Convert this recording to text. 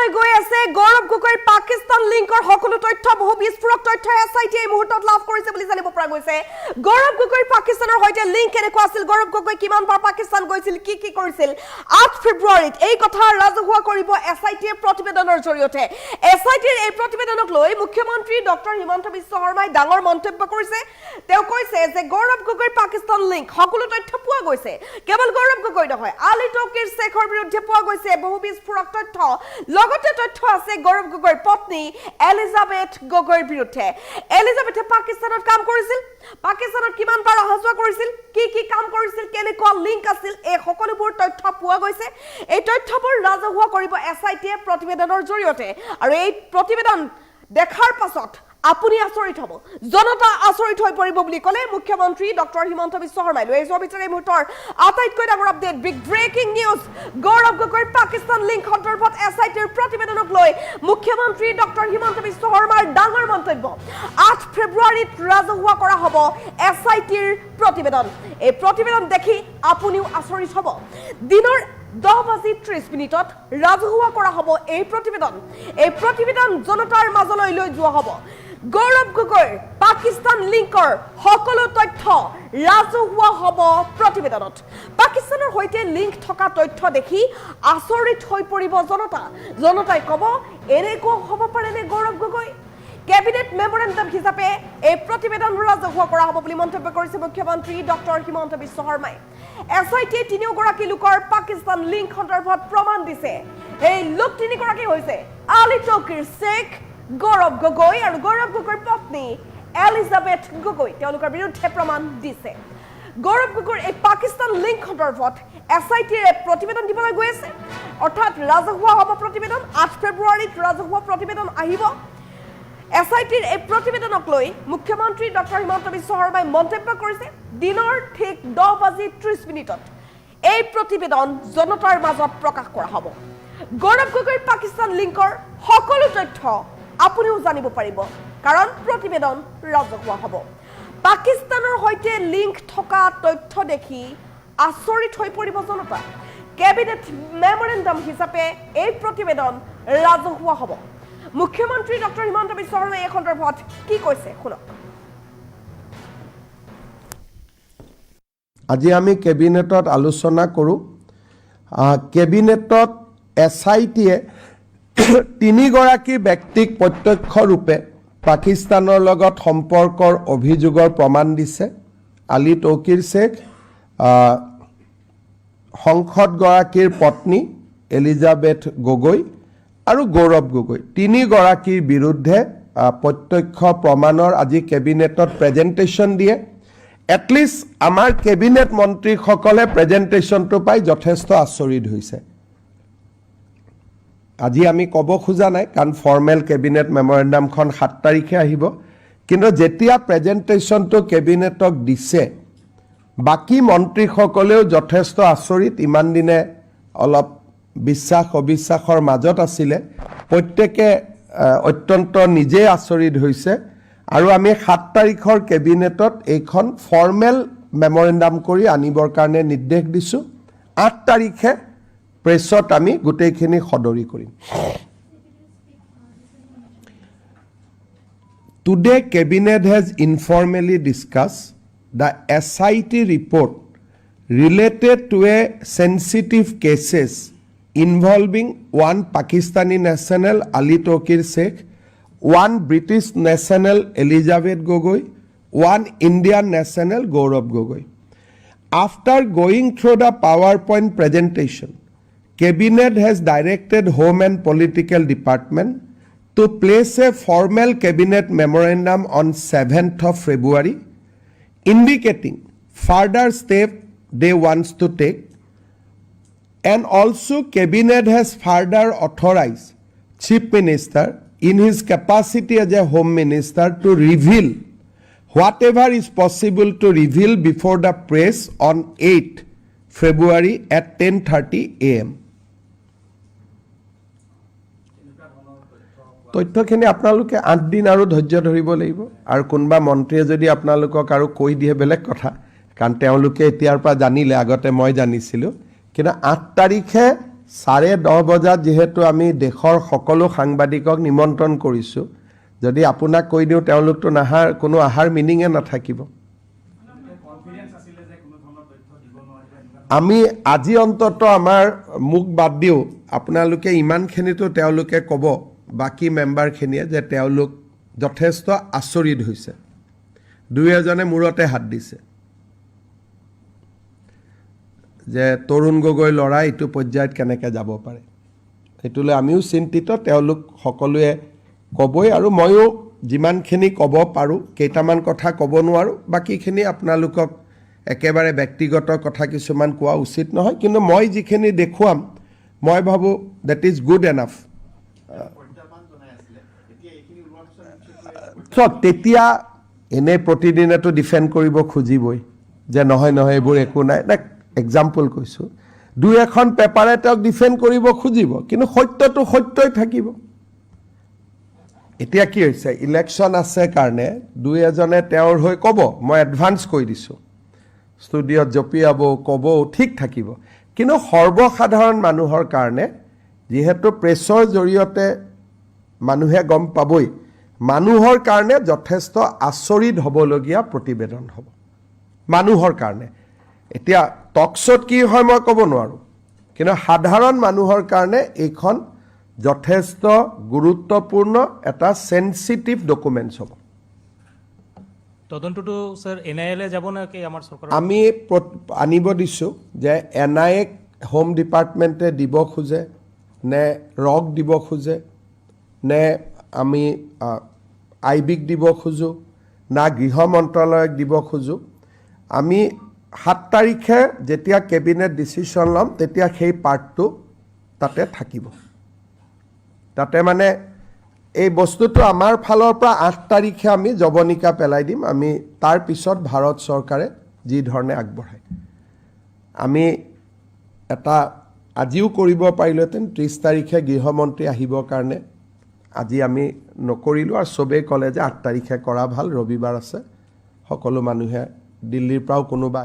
দিবলৈ গৈ আছে গৌৰৱ গগৈৰ পাকিস্তান লিংকৰ সকলো তথ্য বহু বিস্ফোৰক তথ্য এছআইটি এই মুহূৰ্তত লাভ কৰিছে বুলি জানিব পৰা গৈছে গৌৰৱ গগৈৰ পাকিস্তানৰ হৈতে লিংক কেনেকুৱা আছিল গৌৰৱ গগৈ কিমান বাৰ পাকিস্তান গৈছিল কি কৰিছিল 8 ফেব্ৰুৱাৰীত এই কথা ৰাজহুৱা কৰিব এছআইটিৰ প্ৰতিবেদনৰ জৰিয়তে এছআইটিৰ এই প্ৰতিবেদনক লৈ মুখ্যমন্ত্ৰী ডক্টৰ হিমন্ত বিশ্ব শৰ্মাই ডাঙৰ মন্তব্য কৰিছে তেওঁ কৈছে যে গৌৰৱ গগৈৰ পাকিস্তান লিংক সকলো তথ্য পোৱা গৈছে কেৱল গৌৰৱ গগৈ নহয় আলী টকিৰ শেখৰ বিৰুদ্ধে পোৱা গৈছে বহু বিস্ফোৰক তথ্য লগতে তথ্য আছে গৌৰৱ গগৈৰ পত্নী এলিজাবেথ গগৈৰ বিৰুদ্ধে এলিজাবেথে পাকিস্তানত কাম কৰিছিল পাকিস্তানত কিমান বাৰ অহাযোৱা কৰিছিল কি কাম কৰিছিল কেনেকুৱা লিংক আছিল এই সকলোবোৰ তথ্য পোৱা গৈছে এই তথ্যবোৰ ৰাজহুৱা কৰিব এছআইটিয়ে প্ৰতিবেদনৰ জৰিয়তে আৰু এই প্ৰতিবেদন দেখাৰ পাছত আপুনি আচৰিত হ'ব জনতা আচৰিত হৈ পৰিব বুলি ক'লে মুখ্যমন্ত্ৰী ডক্টৰ হিমন্ত বিশ্ব শৰ্মাই লৈ যোৱা বিচাৰে মুহূৰ্তৰ আটাইতকৈ ডাঙৰ আপডেট বিগ ব্ৰেকিং নিউজ গৌৰৱ গগৈৰ পাকিস্তান লিংক সন্দৰ্ভত এছআইটিৰ প্ৰতিবেদনক লৈ মুখ্যমন্ত্ৰী ডক্টৰ হিমন্ত বিশ্ব শৰ্মাৰ ডাঙৰ মন্তব্য 8 ফেব্ৰুৱাৰীত ৰাজহুৱা কৰা হ'ব এছআইটিৰ প্ৰতিবেদন এই প্ৰতিবেদন দেখি আপুনিও আচৰিত হ'ব দিনৰ 10:30 ৰাজহুৱা কৰা হ'ব এই প্ৰতিবেদন জনতাৰ মাজলৈ লৈ যোৱা হ'ব গৌৰৱ গগৈৰ পাকিস্তান লিংকৰ সকলো তথ্য ৰাজহুৱা হ'ব প্ৰতিবেদনত পাকিস্তানৰ হৈতে লিংক থকা তথ্য দেখি আচৰিত হৈ পৰিব জনতাই ক'ব এনেকুৱা হ'ব পাৰেনে গৌৰৱ গগৈ কেবিনেট মেমৰেণ্ডাম হিচাপে এই প্ৰতিবেদন ৰাজহুৱা কৰা হ'ব বুলি মন্তব্য কৰিছে মুখ্যমন্ত্ৰী ডক্টৰ হিমন্ত বিশ্ব শৰ্মাই এছআইটিয়ে তিনিওগৰাকী লোকৰ পাকিস্তান লিংক সন্দৰ্ভত প্ৰমাণ দিছে এই লোক তিনিগৰাকী হৈছে আলী টকিৰ শেখ গৌৰৱ গগৈ আৰু গৌৰৱ গগৈৰ পত্নী এলিজাবেথ গগৈ তেওঁলোকৰ বিৰুদ্ধে প্ৰমাণ দিছে গৌৰৱ গগৈৰ এই পাকিস্তান লিংক সন্দৰ্ভত এছআইটিয়ে প্ৰতিবেদন দিবলৈ গৈ আছে অৰ্থাৎ ৰাজহুৱা হ'ব প্ৰতিবেদন 8 ফেব্ৰুৱাৰীত ৰাজহুৱা প্ৰতিবেদন আহিব এছআইটিৰ এই প্ৰতিবেদনক লৈ মুখ্যমন্ত্ৰী ডক্টৰ হিমন্ত বিশ্ব শৰ্মাই মন্তব্য কৰিছে দিনৰ ঠিক 10:30 এই প্ৰতিবেদন জনতাৰ মাজত প্ৰকাশ কৰা হ'ব গৌৰৱ গগৈৰ পাকিস্তান লিংকৰ সকলো তথ্য আপুনিও জানিব পাৰিব কাৰণ প্ৰতিবেদন ৰাজহুৱা হ'ব পাকিস্তানৰ হৈতে লিংক থকা তথ্য দেখি আচৰিত হৈ পৰিব জনতা কেবিনেট মেমৰেণ্ডাম হিচাপে এই প্ৰতিবেদন ৰাজহুৱা হ'ব মুখ্যমন্ত্ৰী ডক্টৰ হিমন্ত বিশ্ব শৰ্মাই এই সন্দৰ্ভত কি কৈছে শুনক আজি আমি কেবিনেটত আলোচনা কৰোঁ কেবিনেটত এছআইটিয়ে তিনিগৰাকী ব্যক্তিক প্ৰত্যক্ষ ৰূপে পাকিস্তানৰ লগত সম্পৰ্কৰ অভিযোগৰ প্ৰমাণ দিছে আলী টকিৰ শেখ সংসদগৰাকীৰ পত্নী এলিজাবেথ গগৈ আৰু গৌৰৱ গগৈ তিনিগৰাকীৰ বিৰুদ্ধে প্ৰত্যক্ষ প্ৰমাণৰ আজি কেবিনেটত প্ৰেজেণ্টেশ্যন দিয়ে এটলিষ্ট আমাৰ কেবিনেট মন্ত্ৰীসকলে প্ৰেজেণ্টেশ্যনটো পাই যথেষ্ট আচৰিত হৈছে আজি আমি ক'ব খোজা নাই কাৰণ ফৰ্মেল কেবিনেট মেমৰেণ্ডামখন 7 তাৰিখে আহিব কিন্তু যেতিয়া প্ৰেজেণ্টেশ্যনটো কেবিনেটক দিছে বাকী মন্ত্ৰীসকলেও যথেষ্ট আচৰিত ইমান দিনে অলপ বিশ্বাস অবিশ্বাসৰ মাজত আছিলে প্ৰত্যেকে অত্যন্ত নিজে আচৰিত হৈছে আৰু আমি 7 তাৰিখৰ কেবিনেটত এইখন ফৰ্মেল মেমৰেণ্ডাম কৰি আনিবৰ কাৰণে নিৰ্দেশ দিছোঁ 8 তাৰিখে প্ৰেছত আমি গোটেইখিনি সদৰি কৰিম Today cabinet has informally discussed the SIT report related to a sensitive cases involving one Pakistani national Ali Tokir Sheikh, one British national Elizabeth Gogoi, one Indian national Gaurav Gogoi. After going through the PowerPoint presentation, Cabinet has directed Home and Political Department to place a formal Cabinet memorandum on 7th of February, indicating further steps they want to take. And also Cabinet has further authorized Chief Minister in his capacity as a Home Minister to reveal whatever is possible to reveal before the press on 8th February at 10:30 a.m. তথ্যখিনি আপোনালোকে 8 দিন আৰু ধৈৰ্য ধৰিব লাগিব আৰু কোনবা মন্ত্ৰীয়ে যদি আপোনালোকক আৰু কৈ দিয়ে বেলেগ কথা কাৰণ তেওঁলোকে এতিয়াৰ পৰা জানিলে আগতে মই জানিছিলোঁ কিন্তু 8 তাৰিখে 10:30 বজাত যেহেতু আমি দেশৰ সকলো সাংবাদিকক নিমন্ত্ৰণ কৰিছোঁ, যদি আপোনাক কৈ দিওঁ তেওঁলোকতো নাহাৰ কোনো আহাৰ মিনিঙে নাথাকিব। আমি আজি অন্তত আমাৰ মুখ বাদ দিওঁ, আপোনালোকে ইমানখিনিতো তেওঁলোকে ক'ব বাকী মেম্বাৰখিনিয়ে যে তেওঁলোক যথেষ্ট আচৰিত হৈছে, দুই এজনে মূৰতে হাত দিছে যে তৰুণ গগৈ ল'ৰা এইটো পৰ্যায়ত কেনেকৈ যাব পাৰে। সেইটোলৈ আমিও চিন্তিত, তেওঁলোক সকলোৱে ক'বই, আৰু ময়ো যিমানখিনি ক'ব পাৰোঁ, কেইটামান কথা ক'ব নোৱাৰোঁ, বাকীখিনি আপোনালোকক একেবাৰে ব্যক্তিগত কথা কিছুমান কোৱা উচিত নহয়, কিন্তু মই যিখিনি দেখুৱাম মই ভাবোঁ ডেট ইজ গুড এনাফ। তেতিয়া এনেই প্ৰতিদিনেতো ডিফেণ্ড কৰিব খুজিবই যে নহয় এইবোৰ একো নাই। এক্সাম্পল কৈছোঁ, দুই এখন পেপাৰে তেওঁক ডিফেণ্ড কৰিব খুজিব, কিন্তু সত্যটো সত্যই থাকিব। এতিয়া কি হৈছে, ইলেকশ্যন আছে কাৰণে দুই এজনে তেওঁৰ হৈ ক'ব, মই এডভান্স কৈ দিছোঁ, ষ্টুডিঅ'ত জঁপিয়াব ক'ব, ঠিক থাকিব, কিন্তু সৰ্বসাধাৰণ মানুহৰ কাৰণে যিহেতু প্ৰেছৰ জৰিয়তে মানুহে গম পাবই, মানুহৰ কাৰণে যথেষ্ট আচৰিত হ'বলগীয়া প্ৰতিবেদন হ'ব মানুহৰ কাৰণে। এতিয়া টকশ্ব'ত কি হয় মই ক'ব নোৱাৰোঁ, কিন্তু সাধাৰণ মানুহৰ কাৰণে এইখন যথেষ্ট গুৰুত্বপূৰ্ণ এটা চেনচিটিভ ডকুমেণ্টছ হ'ব। তদন্তটো স্যার এনআইএলে যাব না কি আমার সরকার? আমি আনিব দিছোঁ যে এনআইএক হোম ডিপাৰ্টমেণ্টে দিব খোজে নে ৰক দিব খোজে নে আমি আইবিক দিব খোজোঁ না গৃহ মন্ত্ৰালয়ক দিব খোজোঁ। আমি 7 তাৰিখে যেতিয়া কেবিনেট ডিচিশ্যন ল'ম তেতিয়া সেই পাৰ্টটো তাতে থাকিব। তাতে মানে এই বস্তুটো আমাৰ ফালৰ পৰা 8 তাৰিখে আমি জৱনিকা পেলাই দিম। আমি তাৰ পিছত ভাৰত চৰকাৰে যি ধৰণে আগবঢ়ায়, আমি এটা আজিও কৰিব পাৰিলোহেঁতেন, 30 তাৰিখে গৃহমন্ত্ৰী আহিবৰ কাৰণে, আজি আমি নকৰিলোঁ, আৰু চবেই ক'লে যে 8 তাৰিখে কৰা ভাল, ৰবিবাৰ আছে, সকলো মানুহে দিল্লীৰ পৰাও কোনোবা